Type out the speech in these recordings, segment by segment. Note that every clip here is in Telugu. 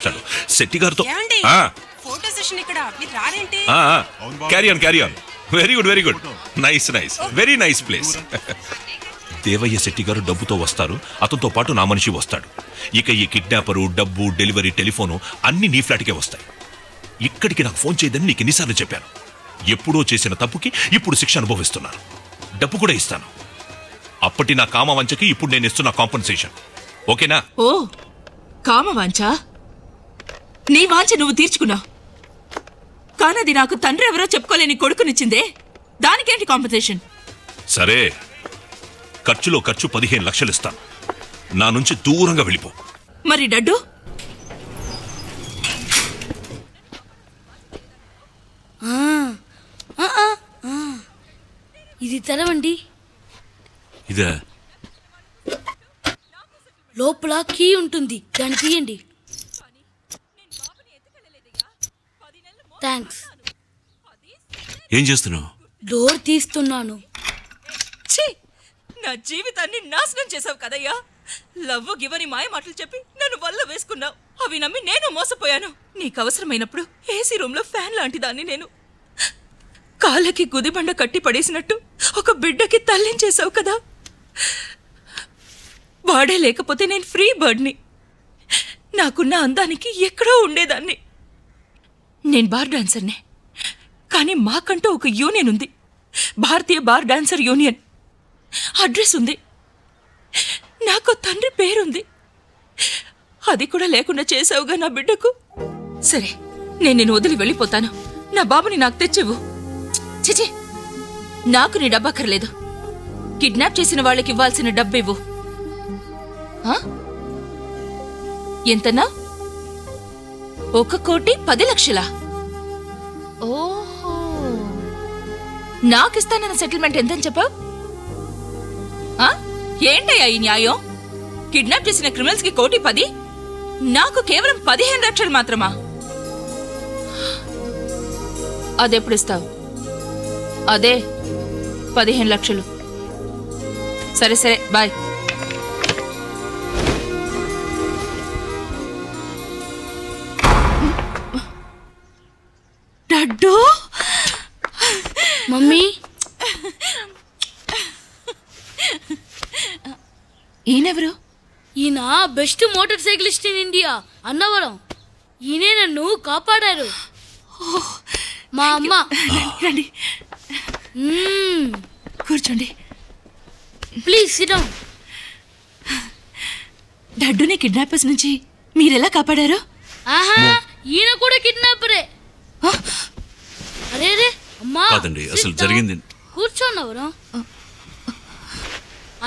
వస్తాడు. శెట్టి గారితో ఫోటో సెషన్ ఇక్కడ మీరు రారేంటి? Carry on. Very good. Nice very nice place. Devayya Shetty garu డబ్బుతో వస్తారు, అతనితో పాటు నా మనిషి వస్తాడు. ఇక ఈ కిడ్నాపరు, డబ్బు, డెలివరీ, టెలిఫోను అన్ని నీ ఫ్లాట్కే వస్తాయి. ఇక్కడికి నాకు ఫోన్ చేయదని నీకు ఎన్నిసార్లు చెప్పాను. ఎప్పుడో చేసిన తప్పుకి ఇప్పుడు శిక్ష అనుభవిస్తున్నాను. డబ్బు కూడా ఇస్తాను. అప్పటి నా కామవంచకి ఇప్పుడు నేను ఇస్తున్న కాంపన్సేషన్. ఓకేనా? ఓ కామవాంచ, నీ వాంచ నువ్వు తీర్చుకున్నావు. కానది నాకు తండ్రి ఎవరో చెప్పుకోలేని కొడుకునిచ్చిందే, దానికేంటి కాంపన్సేషన్? సరే, ఖర్చులో ఖర్చు 15 లక్షలు ఇస్తాను. నా నుంచి దూరంగా వెళ్ళిపో. మరి డడ్డు? ఇది తెరవండి. ఇదా? లోపల కీ ఉంటుంది, దాన్ని తీయండి. థ్యాంక్స్. ఏం చేస్తున్నావు? డోర్ తీస్తున్నాను. నా జీవితాన్ని నాశనం చేసావు కదయ్యా. లవ్ గివని మాయ మాటలు చెప్పి నన్ను వల్ల వేసుకున్నావు. అవి నమ్మి నేను మోసపోయాను. నీకు అవసరమైనప్పుడు ఏసీ రూమ్ లో ఫ్యాన్ లాంటి దాన్ని నేను. కాళ్ళకి గుదిబండ కట్టి పడేసినట్టు ఒక బిడ్డకి తల్లించేశావు కదా. వాడే లేకపోతే నేను ఫ్రీ బర్డ్ని. నాకున్న అందానికి ఎక్కడో ఉండేదాన్ని. నేను బార్ డాన్సర్నే, కానీ మాకంటూ ఒక యూనియన్ ఉంది, భారతీయ బార్ డాన్సర్ యూనియన్. అడ్రస్ ఉంది, నాకు తండ్రి పేరుంది. అది కూడా లేకుండా చేసావుగా నా బిడ్డకు. సరే, నేను నిన్ను వదిలి వెళ్ళిపోతాను. నా బాబుని నాకు తెచ్చివ్వు. చిచి, నాకు నీ డబ్బక్కర్లేదు. కిడ్నాప్ చేసిన వాళ్ళకి ఇవ్వాల్సిన డబ్బివ్వు. ఎంతన్నా? 1,10,00,000. ఓహో, నాకిస్తానన్న సెటిల్మెంట్ ఎంతని చెప్పావు? ఏంటయ్యా ఈ న్యాయం? కిడ్నాప్ చేసిన క్రిమినల్స్ కి 1,10,00,000, నాకు కేవలం 15 లక్షలు మాత్రమా? అదెప్పుడు ఇస్తావు? అదే 15 లక్షలు. సరే బాయ్. డడ్డు, మమ్మీ, ఈయనెవరు? ఈయన best motor cyclist in India, Annavaram. ఈయనే నన్ను కాపాడారు. మా అమ్మ. రండి, కూర్చోండి. Please sit down. డడ్డుని కిడ్నాపర్స్ నుంచి మీరెలా కాపాడారు? ఆహా, ఈయన కూడా కిడ్నాపరే. అరే అమ్మా, కాదండి, అసలు జరిగింది. కూర్చోన్నవరం.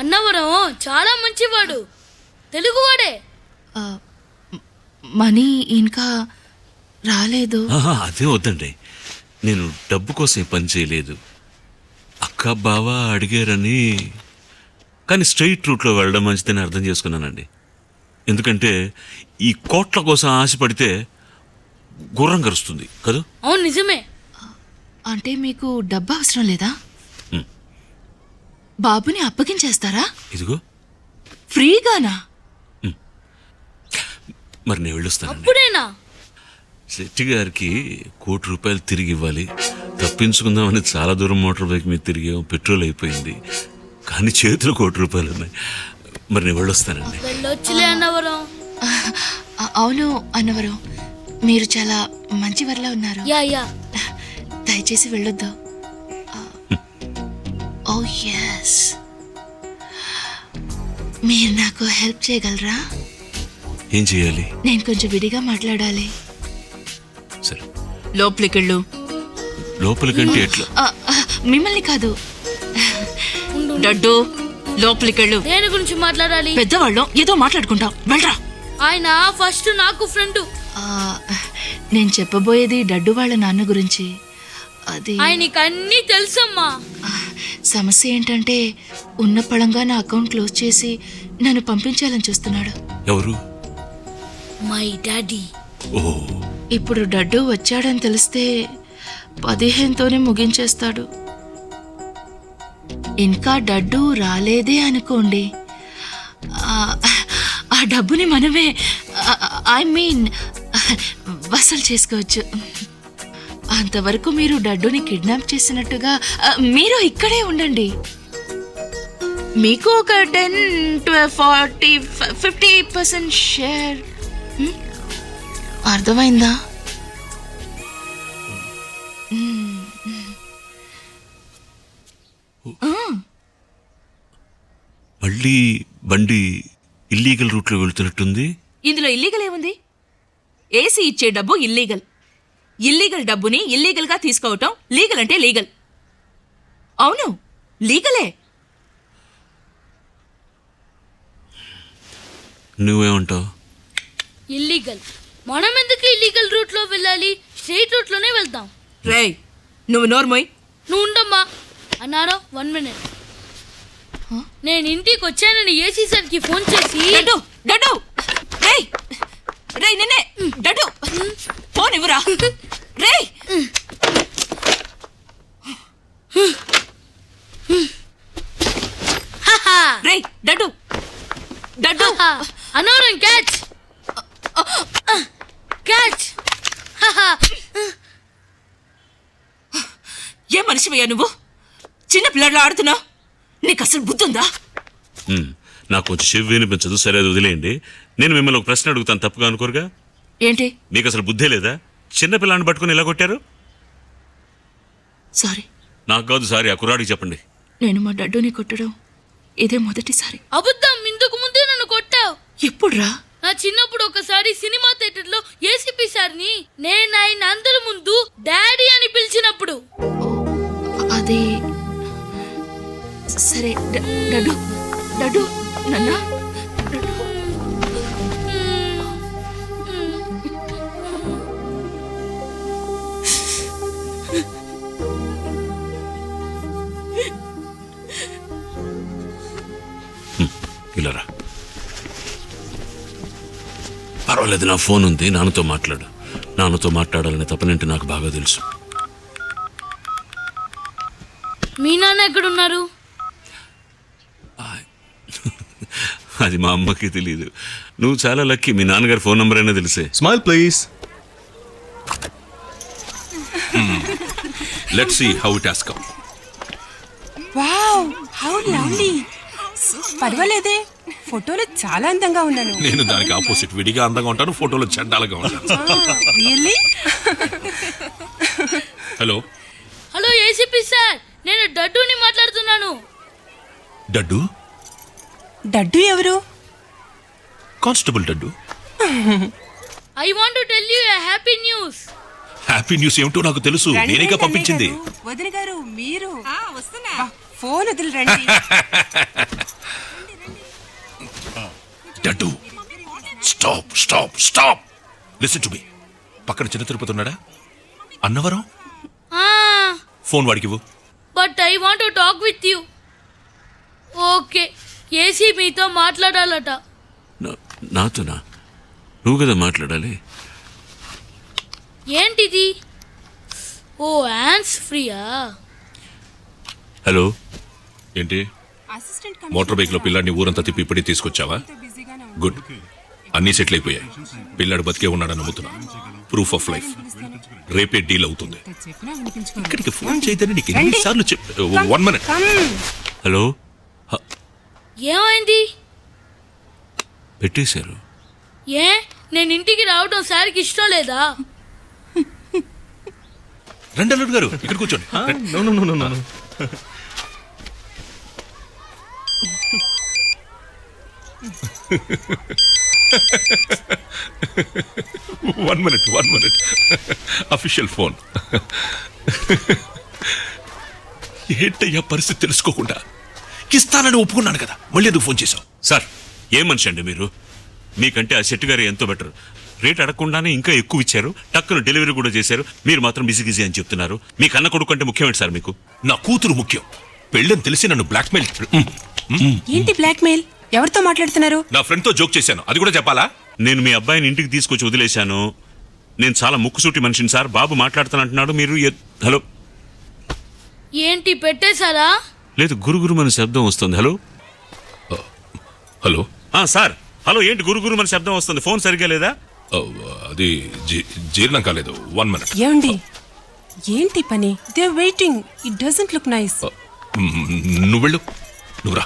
అన్నవరం చాలా మంచివాడు, తెలుగువాడే. మనీ ఇంకా రాలేదు. అదే వద్దండి, నేను డబ్బు కోసం పని చేయలేదు. అక్క బావ అడిగారని. కానీ స్ట్రైట్ రూట్లో వెళ్ళడం మంచిదని అర్థం చేసుకున్నానండి. ఎందుకంటే ఈ కోట్ల కోసం ఆశపడితే గుర్రం కరుస్తుంది కదా. అవును, నిజమే. అంటే మీకు డబ్బు అవసరం లేదా? బాబుని అప్పగించేస్తారా? ఇదిగో ఫ్రీగానా? మరి నేను వెళ్ళొస్తానండి. అప్పుడేనా? శెట్టి గారికి ₹1,00,00,000 తిరిగి ఇవ్వాలి. తప్పించుకుందామని చాలా దూరం మోటార్ బైక్ మీద తిరిగాం, పెట్రోల్ అయిపోయింది. కానీ చేతిలో ₹1,00,00,000 ఉన్నాయి. మరి నేను వెళ్ళొస్తానండి. వెళ్ళొచ్చులే అన్నవరం. అవును అన్నవరం, మీరు చాలా మంచివారిలా ఉన్నారు. యా దయచేసి వెళ్ళొద్దు. ఓ ఎస్, మీరు నాకు హెల్ప్ చేయగలరా? ఏం చేయాలి? నేను కొంచెం విడిగా మాట్లాడాలి. సరే, లోపలికెళ్ళు. లోపలికంటే ఎట్లా? మిమ్మల్ని కాదు, డడ్డు లోపలికెళ్ళు. దేని గురించి మాట్లాడాలి? పెద్దవాళ్ళం ఏదో మాట్లాడుకుంటాం, వెళ్ళరా. ఆయన ఫస్ట్ నాకు ఫ్రెండ్. నేను చెప్పబోయేది డడ్డు వాళ్ళ నాన్న గురించి. అది ఆయనకి అన్నీ తెలుసమ్మా. సమస్య ఏంటంటే ఉన్న పళంగా నా అకౌంట్ క్లోజ్ చేసి నన్ను పంపించాలని చూస్తున్నాడు. ఎవరు? My daddy. ఓ, ఇప్పుడు డడ్డు వచ్చాడని తెలిస్తే 15తోనే ముగించేస్తాడు. ఇంకా డడ్డు రాలేదే అనుకోండి, ఆ డబ్బుని మనమే, ఐ మీన్ వసూలు చేసుకోవచ్చు. అంతవరకు మీరు డడ్డుని కిడ్నాప్ చేసినట్టుగా మీరు ఇక్కడే ఉండండి. మీకు ఒక 10, 12, 40, 50% షేర్. అర్థమైందా? మళ్ళీ బండి ఇల్లీగల్ రూట్లో వెళ్తున్నట్టుంది. ఇందులో ఇల్లీగల్ ఏముంది? ఏసీ ఇచ్చే డబ్బు ఇల్లీగల్. ఇల్లీగల్ డబ్బుని ఇల్లీగల్గా తీసుకోవటం లీగల్ అంటే లీగల్. అవును, లీగలే. నువ్వేమంటావు? ఇల్లీగల్. మనం ఎందుకు ఇల్లీగల్ రూట్ లో వెళ్ళాలి? స్ట్రైట్ రూట్ లోనే వెళ్దాం. రేయ్, నువ్వు నోర్మోయ్. నువ్వు ఉండమ్మా. అన్నారో 1 minute. నేను ఇంటికి వచ్చానని ఏసీ సార్కి ఫోన్ చేసి డడ్డు డడ్డు రేయ్ రేయ్ నిన్నే డడ్డు ఫోన్ ఇవ్వరా రేయ్. రేయ్ డడ్డు డడ్డు అన్నారం క్యాచ్ క్యాచ్. ఏ మనిషివయ్యా నువ్వు? చిన్న పిల్లల్లో ఆడుతున్నావు. నీకు అసలు బుద్ధుందా? నాకు కొంచెం చెవి వినిపించదు. సరే, అది వదిలేయండి. నేను మిమ్మల్ని ఒక ప్రశ్న అడుగుతాను, తప్పుగా అనుకోరుగా? ఏంటి? మీకు అసలు బుద్ధే లేదా? చిన్న పిల్లాన్ని పట్టుకుని ఎలా కొట్టారు? సారీ. నాకు కాదు సారీ, ఆ కుర్రాడికి చెప్పండి. నేను మా డడ్డుని కొట్టడం ఇదే మొదటిసారి. అబద్ధం. ఇందుకు ముందే నన్ను కొట్టావు. ఎప్పుడురా? నా చిన్నప్పుడు ఒకసారి సినిమా థియేటర్ లో ఏసీపీ సార్ని నేను ఆయన అందరి ముందు డాడీ అని పిలిచినప్పుడు. అది సరే. డడ్డు డడ్డు నన్నా ఇలా రా. పర్వాలేదు, నా ఫోన్ ఉంది, నాన్నతో మాట్లాడు. నాన్నతో మాట్లాడాలనే తప్పనేంటి నాకు బాగా తెలుసు. మీ నాన్న ఎక్కడున్నారు? అది మా అమ్మకి తెలియదు. నువ్వు చాలా లక్కీ, మీ నాన్నగారి ఫోన్ నంబర్ అయినా తెలిసే. Smile, please. Let's see how it has come. Wow, how lovely. పర్వాలేదే, ఫోటోలో చాలా అందంగా ఉన్నాను. నేను దానికి ఆపోజిట్, విడిగా అందంగా ఉంటాను, ఫోటోలో చండాలంగా ఉంటాను. Really? Hello hello ACP sir, నేను డడ్డూని మాట్లాడుతున్నాను. డడ్డు? డడ్డు ఎవరు? Constable Daddu. I want to tell you a happy news. Happy news ఏమిటో నాకు తెలుసు, నేనేగా పంపించింది. వదిన గారు మీరు వస్తున్నా. ఫోన్ వదిలి రండి. Daddu, stop stop stop, listen to me. పక్కన చిన్న తిరుపతి ఉన్నాడా? అన్నవరం. ఫోన్ వాడికి ఇవ్వు. But I want to talk with you. Okay, AC మీతో మాట్లాడాలట. నాతోనా? నువ్వు కదా మాట్లాడాలి. ఏంటిది? ఓ, హ్యాండ్స్ ఫ్రీయా? హలో. ఏంటి? అసిస్టెంట్ మోటార్ బైక్ లో పిల్లాడిని ఊరంతా తిప్పి ఇప్పుడే తీసుకొచ్చావా? గుడ్. అన్నీ సెటిల్ అయిపోయాయి. పిల్లాడు బతికే ఉన్నాడని నమ్ముతున్నా. Proof of life. రేపే డీల్ అవుతుంది. ఇక్కడికి ఫోన్ చేయదని నీకు ఎన్నిసార్లు చెప్పు. 1 minute. హలో. ఏమైంది? పెట్టేశారు. ఏ, నేను ఇంటికి రావడం సార్కి ఇష్టం లేదా? రండి అల్లుడు గారు, ఇక్కడ కూర్చోండి. No. 1 minute. Official phone. ఏంటయ్యా పరిస్థితి తెలుసుకోకుండా? ఇస్తానని ఒప్పుకున్నాను కదా, మళ్ళీ ఎందుకు ఫోన్ చేశావు? సార్, ఏం మనిషి అండి మీరు? మీకంటే ఆ శెట్టి గారు ఎంతో బెటర్. రేట్ అడగకుండానే ఇంకా ఎక్కువ ఇచ్చారు, టక్కును డెలివరీ కూడా చేశారు. మీరు మాత్రం బిజీ అని చెప్తున్నారు. మీ కన్న కొడుకు అంటే ముఖ్యమేంటి సార్ మీకు? నా కూతురు ముఖ్యం. పెళ్ళని తెలిసి నన్ను బ్లాక్మెయిల్. ఏంటి బ్లాక్మెయిల్? ఎవరితో మాట్లాడుతున్నారు? నా ఫ్రెండ్ తో జోక్ చేశాను, అది కూడా చెప్పాలా? నేను మీ అబ్బాయిని ఇంటికి తీసుకొచ్చి వదిలేశాను. నేను చాలా ముక్కుసూటి మనిషిని సార్. బాబు మాట్లాడుతానంటున్నాడు. మీరు హలో. ఏంటి పెట్టేశారా? లేదు, గురుగురుమని శబ్దం వస్తుంది. హలో. Hello sir, hello. ఏంటి గురుగురుమని శబ్దం వస్తుంది? ఫోన్ సరిగ్గా లేదా? అది జీర్ణం కాలేదు. 1 minute. ఏమండి ఏంటి పని? They waiting. It doesn't look nice. నువ్వు వెళ్ళు, నువ్వురా.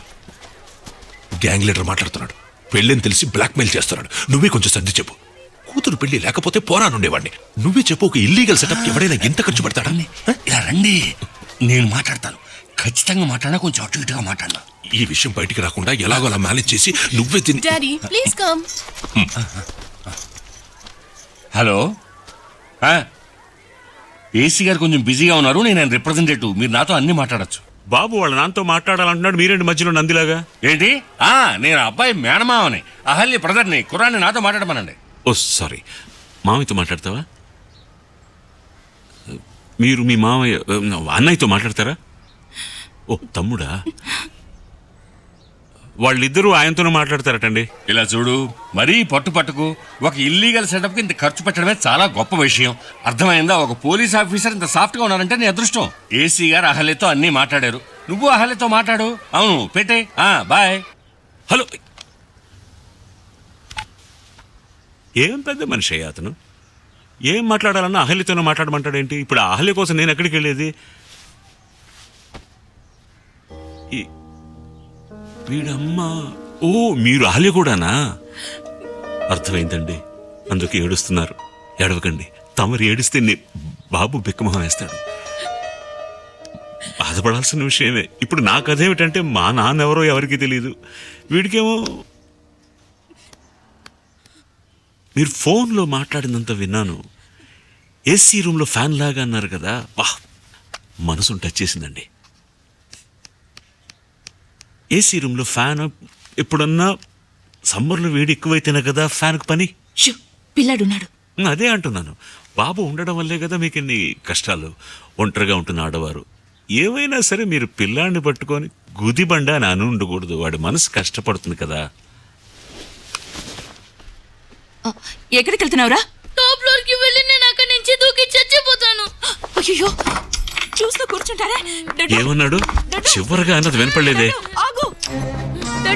గ్యాంగ్ లీడర్ మాట్లాడుతున్నాడు. పెళ్ళని తెలిసి బ్లాక్మెయిల్ చేస్తున్నాడు. నువ్వే కొంచెం సర్ది చెప్పు. కూతురు పెళ్లి లేకపోతే పోరానుండేవాడిని. నువ్వే చెప్పు, ఒక ఇల్లీగల్ సెటప్ ఎవడైనా ఇంత ఖర్చు పెడతాడా? ఇలా రండి, నేను మాట్లాడతాను. ఖచ్చితంగా మాట్లాడినా కొంచెం అటు ఇటుగా మాట్లాడినా. ఈ విషయం బయటికి రాకుండా ఎలాగో అలా మేనేజ్ చేసి నువ్వే తిని. Daddy please come. Hello, AC గారు కొంచెం బిజీగా ఉన్నారు. నేను ఆయన రిప్రజెంటేటివ్. మీరు నాతో అన్ని మాట్లాడచ్చు. బాబు వాళ్ళ నాన్నతో మాట్లాడాలంటున్నాడు, మీరేంటి మధ్యలో నందిలాగా? ఏంటి? నేను అబ్బాయి మేనమావని, అహల్య బ్రదర్ని. కుర్రాన్ని నాతో మాట్లాడమనండి. ఓ సారీ, మామయ్యతో మాట్లాడతావా? మీరు మీ మామయ్య అన్నయ్యతో మాట్లాడతారా? ఓ తమ్ముడా? వాళ్ళిద్దరూ ఆయనతోనే మాట్లాడతారటండి. ఇలా చూడు, మరీ పట్టుకు ఒక ఇల్లీగల్ సెటప్కి ఇంత ఖర్చు పెట్టడమే చాలా గొప్ప విషయం. అర్థమైందా? ఒక పోలీస్ ఆఫీసర్ ఇంత సాఫ్ట్గా ఉన్నారంటే నీ అదృష్టం. ఏసీ గారు అహల్యతో అన్నీ మాట్లాడారు. నువ్వు అహల్యతో మాట్లాడు. అవును, పెట్టే. బాయ్. హలో, ఏం పెద్ద మనిషి అయ్యా అతను. ఏం మాట్లాడాలన్నా అహల్యతోనే మాట్లాడమంటాడేంటి? ఇప్పుడు ఆ అహల్య కోసం నేను ఎక్కడికి వెళ్ళేది? వీడమ్మ. ఓ, మీరు అహల్య కూడానా? అర్థమైందండి, అందుకే ఏడుస్తున్నారు. ఏడవకండి. తమరు ఏడిస్తే బాబు బిక్కమొహం వేస్తాడు. బాధపడాల్సిన విషయమే. ఇప్పుడు నా కథ ఏమిటంటే, మా నాన్న ఎవరో ఎవరికి తెలియదు. వీడికేమో మీరు ఫోన్లో మాట్లాడినంత విన్నాను. ఏసీ రూమ్లో ఫ్యాన్ లాగా అన్నారు కదా, వాహ్, మనసును టచ్ చేసిందండి. ఏసీ రూమ్లో ఫ్యాన్ ఎప్పుడన్నా సమ్మర్లో వేడి ఎక్కువైతేనే కదా ఫ్యాన్కి పని. పిల్లాడున్నాడు. అదే అంటున్నాను. బాబు ఉండడం వల్లే కదా మీకు ఇన్ని కష్టాలు. ఒంటరిగా ఉంటున్న ఆడవారు. ఏమైనా సరే మీరు పిల్లాడిని పట్టుకొని గుదిబండ అని అని ఉండకూడదు. వాడి మనసు కష్టపడుతుంది కదా. ఎక్కడికి వెళ్తున్నావురా? టాప్ ఫ్లోర్ కి వెళ్ళి నేను అక్కడి నుంచి దూకి చచ్చిపోతాను. అయ్యో, చూస్తూ కూర్చుంటారా? ఏమన్నాడు? చివరిగా అన్నది వినపడలేదే.